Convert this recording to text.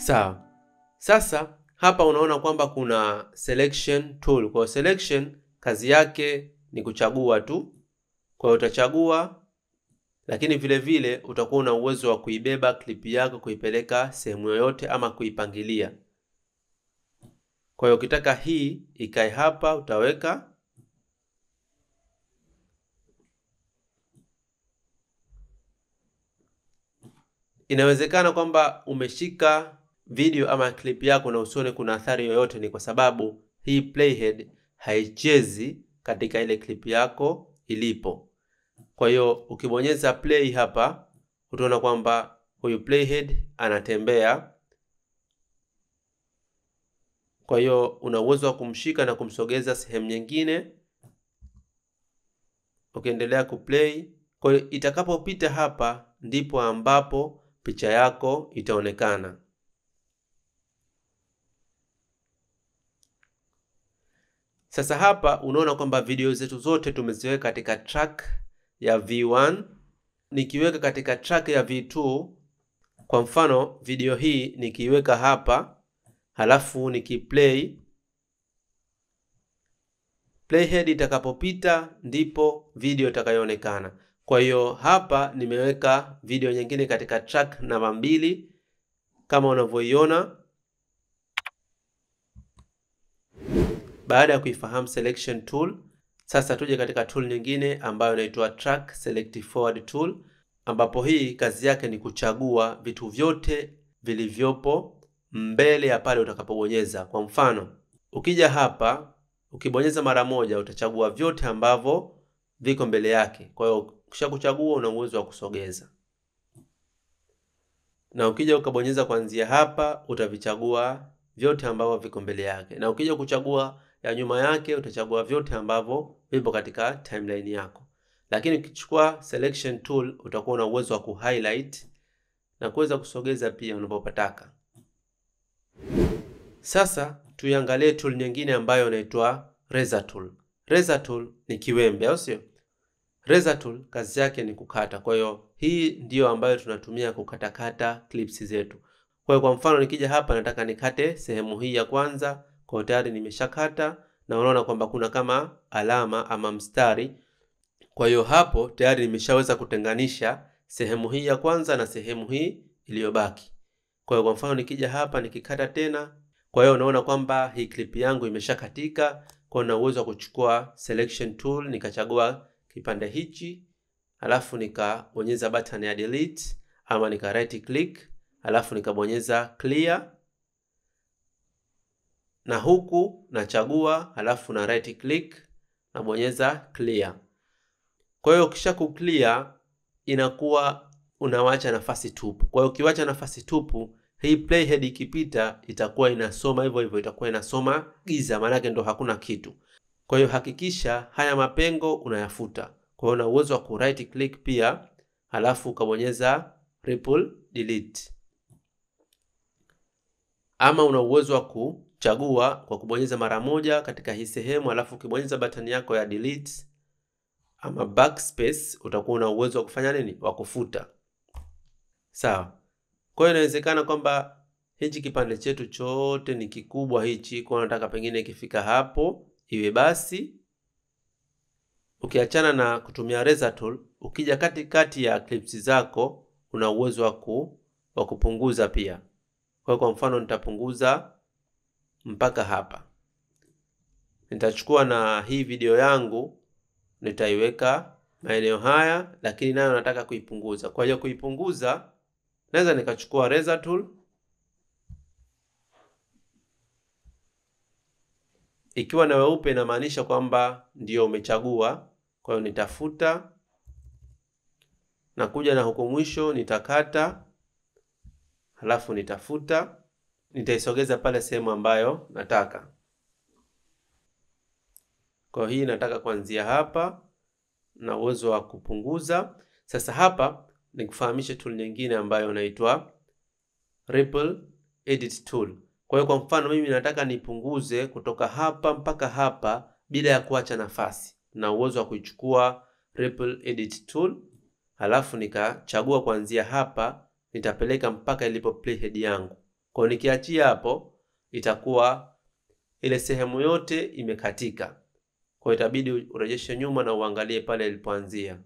Sawa. Sasa hapa unaona kwamba kuna selection tool. Kwa selection kazi yake ni kuchagua tu. Kwa hiyo utachagua, lakini vile vile utakuwa una uwezo wa kuibeba clip yako kuipeleka sehemu yoyote ama kuipangilia. Kwa hiyo ukitaka hii ikae hapa utaweka. Inawezekana kwamba umeshika video ama clip yako na usione kuna athari yoyote, ni kwa sababu hii playhead haichezi katika ile clip yako ilipo. Kwa hiyo ukibonyeza play hapa utaona kwamba huyu playhead anatembea. Kwa hiyo una uwezo wa kumshika na kumsogeza sehemu nyingine. Ukiendelea kuplay, kwa hiyo itakapopita hapa ndipo ambapo picha yako itaonekana. Sasa hapa unaona kwamba video zetu zote tumeziweka katika track ya V1. Nikiweka katika track ya V2, kwa mfano video hii nikiweka hapa, halafu nikiplay, playhead itakapopita ndipo video itakayoonekana. Kwa hiyo hapa nimeweka video nyingine katika track namba 2 kama unavyoiona. Baada ya kuifahamu selection tool, sasa tuje katika tool nyingine ambayo inaitwa track select forward tool, ambapo hii kazi yake ni kuchagua vitu vyote vilivyopo mbele ya pale utakapobonyeza. Kwa mfano, ukija hapa, ukibonyeza mara moja utachagua vyote ambavyo viko mbele yake. Kwa hiyo ukisha kuchagua una uwezo wa kusogeza. Na ukija ukabonyeza kuanzia hapa utavichagua vyote ambavyo viko mbele yake. Na ukija kuchagua ya nyuma yake utachagua vyote ambavyo vipo katika timeline yako. Lakini ukichukua selection tool utakuwa na uwezo wa kuhighlight na kuweza kusogeza pia unapopataka. Sasa tuiangalie tool nyingine ambayo inaitwa razor tool. Razor tool ni kiwembe, au sio? Razor tool kazi yake ni kukata. Kwa hiyo hii ndiyo ambayo tunatumia kukatakata clips zetu. Kwa hiyo kwa mfano nikija hapa nataka nikate sehemu hii ya kwanza, kwa tayari nimeshakata na unaona kwamba kuna kama alama ama mstari. Kwa hiyo hapo tayari nimeshaweza kutenganisha sehemu hii ya kwanza na sehemu hii iliyobaki. Kwa hiyo kwa mfano nikija hapa nikikata tena, kwa hiyo unaona kwamba hii clip yangu imeshakatika. Kwa hiyo na uwezo wa kuchukua selection tool nikachagua kipande hichi, alafu nikabonyeza button ya delete ama nika right click, alafu nikabonyeza clear, na huku nachagua, alafu na right click na bonyeza clear. Kwa hiyo ukisha ku clear inakuwa unawacha nafasi tupu. Kwa hiyo ukiwacha nafasi tupu, hii playhead ikipita itakuwa inasoma hivyo hivyo, itakuwa inasoma giza, maana yake ndo hakuna kitu. Kwa hiyo hakikisha haya mapengo unayafuta. Kwa hiyo una uwezo wa ku right click pia, halafu ukabonyeza ripple delete. Ama una uwezo wa kuchagua kwa kubonyeza mara moja katika hii sehemu, halafu ukibonyeza button yako ya delete ama backspace utakuwa una uwezo wa kufanya nini? Wa kufuta. Sawa. Kwa hiyo inawezekana kwamba hichi kipande chetu chote ni kikubwa hichi, kwa nataka pengine ikifika hapo iwe basi. Ukiachana na kutumia razor tool, ukija katikati ya clips zako una uwezo wa kupunguza pia. Kwa mfano nitapunguza mpaka hapa. Nitachukua na hii video yangu nitaiweka maeneo haya, lakini nayo nataka kuipunguza. Kwa hiyo kuipunguza naweza nikachukua razor tool. Ikiwa na weupe inamaanisha kwamba ndio umechagua. Kwa hiyo nitafuta na kuja na huko mwisho nitakata, halafu nitafuta, nitaisogeza pale sehemu ambayo nataka. Kwa hii nataka kuanzia hapa na uwezo wa kupunguza. Sasa hapa nikufahamishe tool nyingine ambayo inaitwa ripple edit tool. Kwa hiyo kwa mfano mimi nataka nipunguze kutoka hapa mpaka hapa bila ya kuacha nafasi. Na uwezo wa kuichukua ripple edit tool, halafu nikachagua kuanzia hapa nitapeleka mpaka ilipo playhead yangu. Kwa nikiachia hapo itakuwa ile sehemu yote imekatika. Kwa itabidi urejeshe nyuma na uangalie pale ilipoanzia.